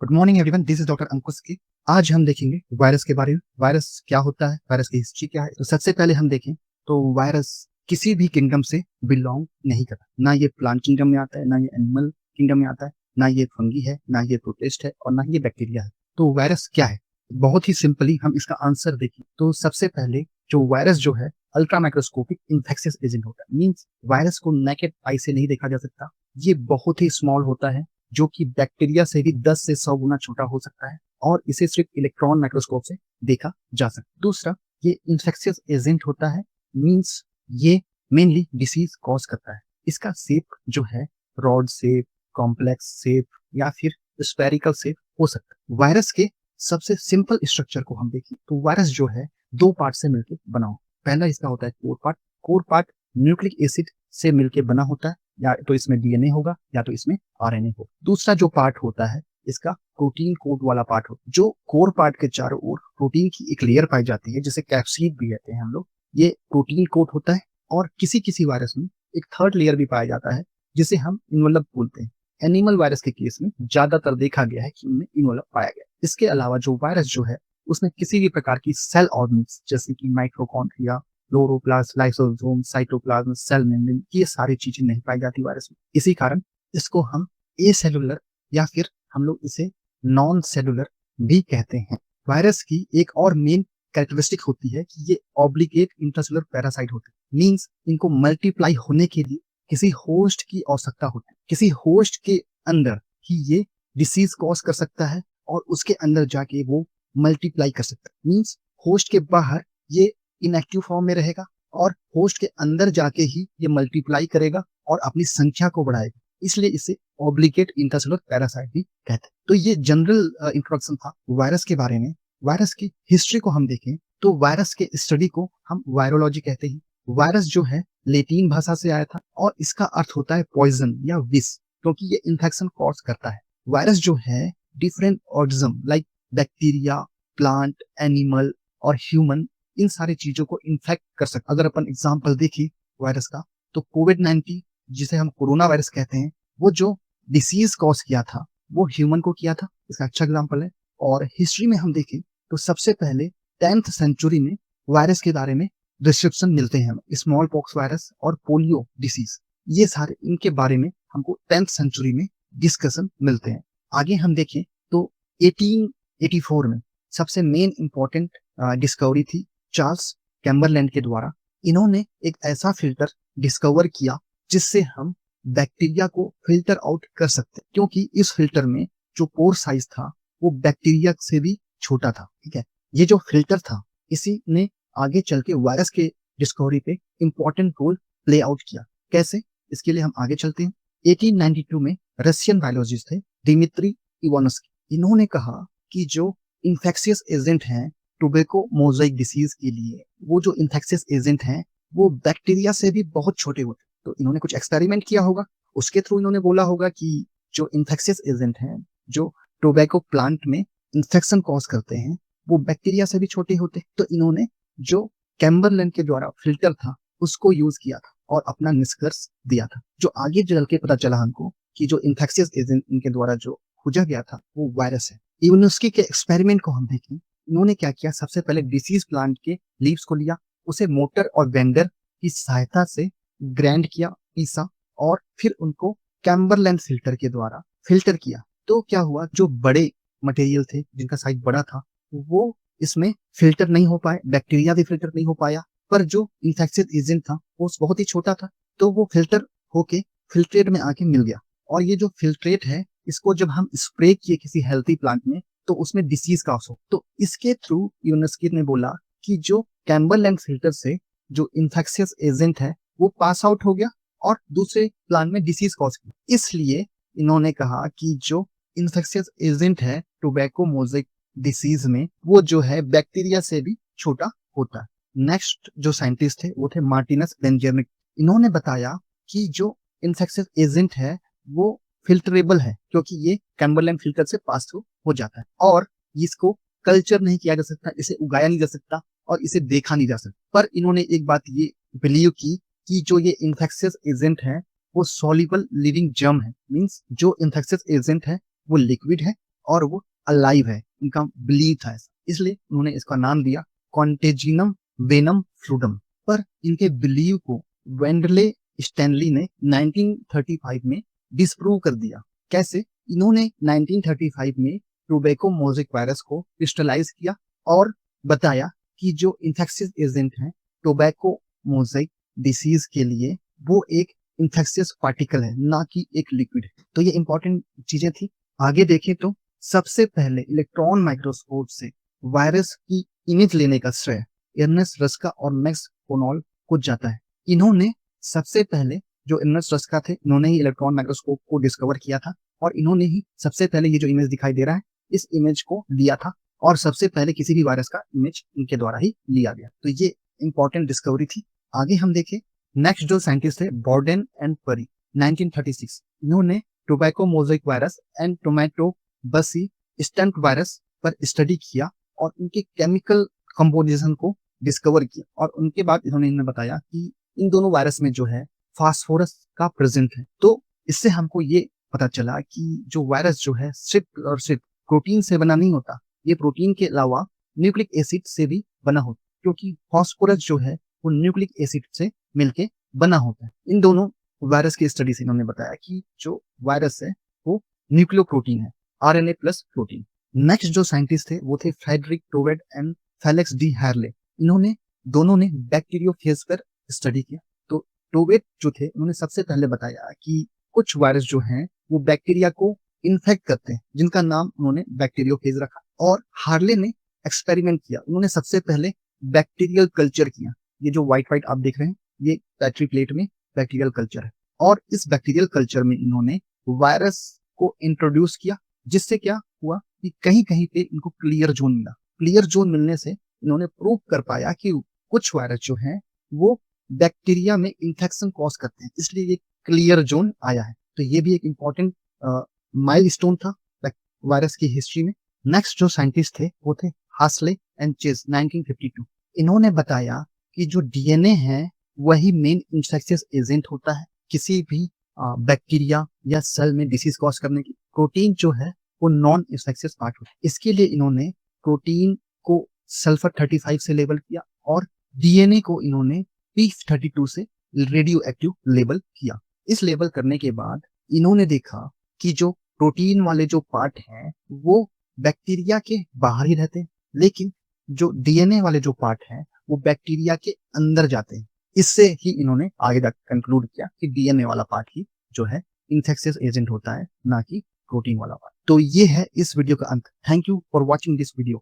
Good morning everyone, this is doctor Ankush की। आज हम देखेंगे वायरस के बारे में। वायरस क्या होता है, वायरस की हिस्ट्री क्या है। तो सबसे पहले हम देखें तो वायरस किसी भी किंगडम से बिलोंग नहीं करता। ना ये प्लांट किंगडम में आता है, ना ये एनिमल किंगडम में आता है, ना ये फंगी है, ना ये प्रोटिस्ट है और ना ये बैक्टीरिया है। तो वायरस क्या है, बहुत ही सिंपली हम इसका आंसर देखें तो सबसे पहले जो वायरस जो है अल्ट्रा माइक्रोस्कोपिक इन्फेक्शियस एजेंट होता है। मीन्स वायरस को नेकेड आई से नहीं देखा जा सकता। ये बहुत ही स्मॉल होता है, जो कि बैक्टीरिया से भी 10 से 100 गुना छोटा हो सकता है और इसे सिर्फ इलेक्ट्रॉन माइक्रोस्कोप से देखा जा सकता है। दूसरा, ये इंफेक्शियस एजेंट होता है। मींस ये मेनली डिसीज कॉज करता है। इसका शेप जो है रॉड शेप, कॉम्प्लेक्स शेप या फिर स्फेरिकल शेप हो सकता है। वायरस के सबसे सिंपल स्ट्रक्चर को हम देखें तो वायरस जो है दो पार्ट से मिलकर बना हो। पहला इसका होता है core part. Core part nucleic acid से मिलकर बना होता है, या तो इसमें डीएनए होगा या तो इसमें आरएनए होगा। दूसरा जो पार्ट होता है इसका प्रोटीन कोट वाला पार्ट होता है। जो कोर पार्ट के चारों ओर प्रोटीन की एक लेयर पाई जाती है जिसे कैप्सिड भी कहते हैं हम लोग, ये प्रोटीन कोट होता है। और किसी किसी वायरस में एक थर्ड लेयर भी पाया जाता है जिसे हम इन्वलप बोलते हैं। एनिमल वायरस के केस में ज्यादातर देखा गया है कि उनमें इन्वलप पाया गया। इसके अलावा जो वायरस जो है उसमें किसी भी प्रकार की सेल ऑर्गेन्स जैसे कि mitochondria, chloroplast, lysosome, cytoplasm, cell membrane, ये सारी चीजें नहीं पाई जाती वायरस में। इसी कारण इसको हम एसेलुलर या फिर हम लोग इसे नॉन सेलुलर भी कहते हैं। वायरस की एक और मेन कैरेक्टरिस्टिक होती है कि ये ऑब्लिगेट इंट्रासेलुलर पैरासाइट होते हैं। मींस इनको मल्टीप्लाई होने के लिए किसी होस्ट की आवश्यकता होती है। किसी होस्ट के अंदर ही ये डिसीज कॉज कर सकता है और उसके अंदर जाके वो मल्टीप्लाई कर सकता है। मींस होस्ट के बाहर ये इनएक्टिव फॉर्म में रहेगा और होस्ट के अंदर जाके ही ये मल्टीप्लाई करेगा और अपनी संख्या को बढ़ाएगा। इसलिए इसे ऑब्लिगेट इंट्रासेलुलर पैरासाइट भी कहते हैं। तो ये जनरल इंट्रोडक्शन था वायरस के बारे में। वायरस की हिस्ट्री को हम देखें तो वायरस के स्टडी को हम वायरोलॉजी कहते हैं। वायरस जो है लैटिन भाषा से आया था और इसका अर्थ होता है पॉइजन या विष, क्योंकि ये इन्फेक्शन कॉज करता है। वायरस जो है different organism like bacteria, plant, animal और ह्यूमन, इन सारी चीजों को इन्फेक्ट कर सकता। अगर अपन एग्जांपल देखें वायरस का तो कोविड-19 जिसे हम कोरोना वायरस कहते हैं, वो जो डिसीज कॉज किया था वो ह्यूमन को किया था। इसका अच्छा एग्जांपल है। और हिस्ट्री में हम देखें तो सबसे पहले 10th सेंचुरी में वायरस के बारे में डिस्क्रिप्शन मिलते हैं हमें। स्मॉल पॉक्स वायरस और पोलियो डिसीज, ये सारे इनके बारे में हमको 10th सेंचुरी में डिस्कशन मिलते हैं। आगे हम देखें तो 1884 में सबसे मेन इंपॉर्टेंट डिस्कवरी थी चार्ल्स कैम्बरलैंड के द्वारा। इन्होंने एक ऐसा फिल्टर डिस्कवर किया जिससे हम बैक्टीरिया को फिल्टर आउट कर सकते हैं, क्योंकि इस फिल्टर में जो पोर साइज था वो बैक्टीरिया से भी छोटा था। ठीक है, ये जो फिल्टर था इसी ने आगे चल के वायरस के डिस्कवरी पे इंपॉर्टेंट रोल प्ले आउट किया। कैसे, इसके लिए हम आगे चलते हैं। 1892 में रशियन बायोलॉजिस्ट थे दिमित्री इवानोस्की। इन्होंने कहा कि जो इन्फेक्शियस एजेंट हैं टोबैको मोजाइक डिसीज के लिए, वो जो इन्फेक्शियस एजेंट हैं वो बैक्टीरिया से भी बहुत छोटे होते। तो इन्होंने कुछ एक्सपेरिमेंट किया होगा, उसके थ्रू इन्होंने बोला होगा कि जो इन्फेक्शियस एजेंट हैं जो टोबैको प्लांट में इन्फेक्शन कॉज करते हैं वो बैक्टीरिया से भी छोटे होते। तो इन्होंने जो कैम्बरलैंड के द्वारा फिल्टर था उसको यूज किया था और अपना निष्कर्ष दिया था, जो आगे चल के पता चला हमको कि जो इन्फेक्शियस एजेंट इनके द्वारा जो खोजा गया था वो वायरस है। इवानोस्की के एक्सपेरिमेंट को हम देखें, उन्होंने क्या किया, सबसे पहले डिसीज प्लांट के लीव्स को लिया, उसे मोटर और वेंडर की सहायता से ग्राइंड किया, पीसा और फिर उनको कैम्बरलैंड फिल्टर के द्वारा फिल्टर किया। तो क्या हुआ, जो बड़े मटेरियल थे जिनका साइज बड़ा था वो इसमें फिल्टर नहीं हो पाए, बैक्टीरिया भी फिल्टर नहीं हो पाया, पर जो इन्फेक्शियस एजेंट था वो बहुत ही छोटा था तो वो फिल्टर होके फिल्ट्रेट में आके मिल गया। और ये जो फिल्ट्रेट है इसको जब हम स्प्रे किए किसी हेल्थी प्लांट में तो उसमें डिसीज का हो। तो इसके थ्रू यूनेस्की ने बोला कि जो कैम्बरलैंड फिल्टर से जो इन्फेक्शियस एजेंट है वो पास आउट हो गया और दूसरे प्लांट में डिसीज कॉज की। इसलिए इन्होंने कहा कि जो इन्फेक्शियस एजेंट है टोबैको मोजाइक डिसीज में वो जो है बैक्टीरिया से भी छोटा होता है। नेक्स्ट जो साइंटिस्ट थे वो थे मार्टिनस बेंजामिन। इन्होंने बताया कि जो इन्फेक्शियस एजेंट है वो फिल्टरेबल है, क्योंकि ये कैम्बरलैंड फिल्टर से पास थ्रू हो जाता है और इसको कल्चर नहीं किया जा सकता, इसे उगाया नहीं जा सकता और इसे देखा नहीं जा सकता। पर इन्होंने एक बात ये बिलीव की कि जो ये इन्फेक्शियस एजेंट है वो सॉल्युबल लिविंग जर्म है। मींस जो इन्फेक्शियस एजेंट है वो लिक्विड है और वो अलाइव है, इनका बिलीव था ऐसा, इसलिए उन्होंने इसका नाम दिया कॉन्टेजिनम वेनम फ्लूडम। पर इनके बिलीव को वेंडले स्टैनली ने 1935 में डिस्प्रूव कर दिया। कैसे? इन्होंने 1935 में टोबैको मोज़ेक वायरस को क्रिस्टलाइज किया और बताया कि जो इन्फेक्शियस एजेंट है टोबैको मोज़ेक डिसीज के लिए, वो एक इन्फेक्शियस पार्टिकल है, ना कि एक लिक्विड है। तो ये इंपॉर्टेंट चीजें थी। आगे देखें तो सबसे पहले इलेक्ट्रॉन माइक्रोस्कोप से वायरस की इमेज लेने का श्रेय एर्नेस्ट रस्का और मैक्स पोनॉल को जाता है। इन्होंने सबसे पहले, जो एर्नेस्ट रस्का थे, इन्होंने ही इलेक्ट्रॉन माइक्रोस्कोप को डिस्कवर किया था और इन्होंने ही सबसे पहले ये जो इमेज दिखाई दे रहा है, इस इमेज को लिया था और सबसे पहले किसी भी वायरस का इमेज इनके द्वारा ही लिया गया। तो ये इंपॉर्टेंट डिस्कवरी थी। आगे हम देखें, नेक्स्ट जो साइंटिस्ट है बॉर्डेन एंड परी, 1936, इन्होंने tobacco mosaic virus and tomato बसी स्टंट वायरस पर स्टडी किया और उनके केमिकल कंपोजिशन को डिस्कवर किया और उनके बाद इन्होंने बताया कि इन दोनों वायरस में जो है फास्फोरस का प्रेजेंट है। तो इससे हमको ये पता चला कि जो वायरस जो है सिर्फ और सिर्फ प्रोटीन से बना नहीं होता, ये प्रोटीन के अलावा न्यूक्लिक एसिड से भी बना होता, क्योंकि फास्फोरस जो है वो न्यूक्लिक एसिड से मिलके बना होता है। इन दोनों वायरस की स्टडी से इन्होंने बताया कि जो वायरस है वो न्यूक्लियोप्रोटीन है, आरएनए प्लस प्रोटीन। नेक्स्ट जो साइंटिस्ट थे वो थे फ्रेडरिक टोवेड एंड फेलिक्स डी हैरले। इन्होंने दोनों ने बैक्टीरियोफेज पर स्टडी किया। तो टोवेड जो थे, उन्होंने सबसे पहले बताया कि कुछ वायरस जो हैं वो बैक्टीरिया को इन्फेक्ट करते हैं, जिनका नाम उन्होंने बैक्टीरियोफेज रखा। और हार्ले ने एक्सपेरिमेंट किया, उन्होंने सबसे पहले बैक्टीरियल कल्चर किया। ये जो व्हाइट व्हाइट आप देख रहे हैं, ये पेट्री प्लेट में बैक्टीरियल कल्चर है और इस बैक्टीरियल कल्चर में इन्होंने वायरस को इंट्रोड्यूस किया, जिससे क्या हुआ कि कहीं कहीं पे इनको क्लियर जोन मिला। क्लियर जोन मिलने से इन्होंने प्रूव कर पाया कि कुछ वायरस जो है वो बैक्टीरिया में इंफेक्शन कॉज करते हैं, इसलिए ये क्लियर जोन आया है। तो ये भी एक इंपॉर्टेंट माइलस्टोन था वायरस की हिस्ट्री में। नेक्स्ट जो साइंटिस्ट थे वो थे हास्ले एंड चेज, 1952। इन्होंने बताया कि जो डीएनए है वही मेन इंफेक्शियस एजेंट होता है किसी भी बैक्टीरिया या सेल में डिसीज कॉज करने की। प्रोटीन जो है वो नॉन इंफेक्शियस पार्ट होता है। इसके लिए इन्होंने प्रोटीन को सल्फर 35 से लेबल किया और डीएनए को इन्होंने P32 से रेडियो एक्टिव लेबल किया। इस लेबल करने के बाद इन्होंने देखा कि जो प्रोटीन वाले जो पार्ट हैं वो बैक्टीरिया के बाहर ही रहते हैं, लेकिन जो डीएनए वाले जो पार्ट हैं वो बैक्टीरिया के अंदर जाते हैं। इससे ही इन्होंने आगे तक कंक्लूड किया कि डीएनए वाला पार्ट ही जो है इंफेक्शियस एजेंट होता है, ना कि प्रोटीन वाला पार्ट। तो ये है इस वीडियो का अंत। Thank you for watching this video.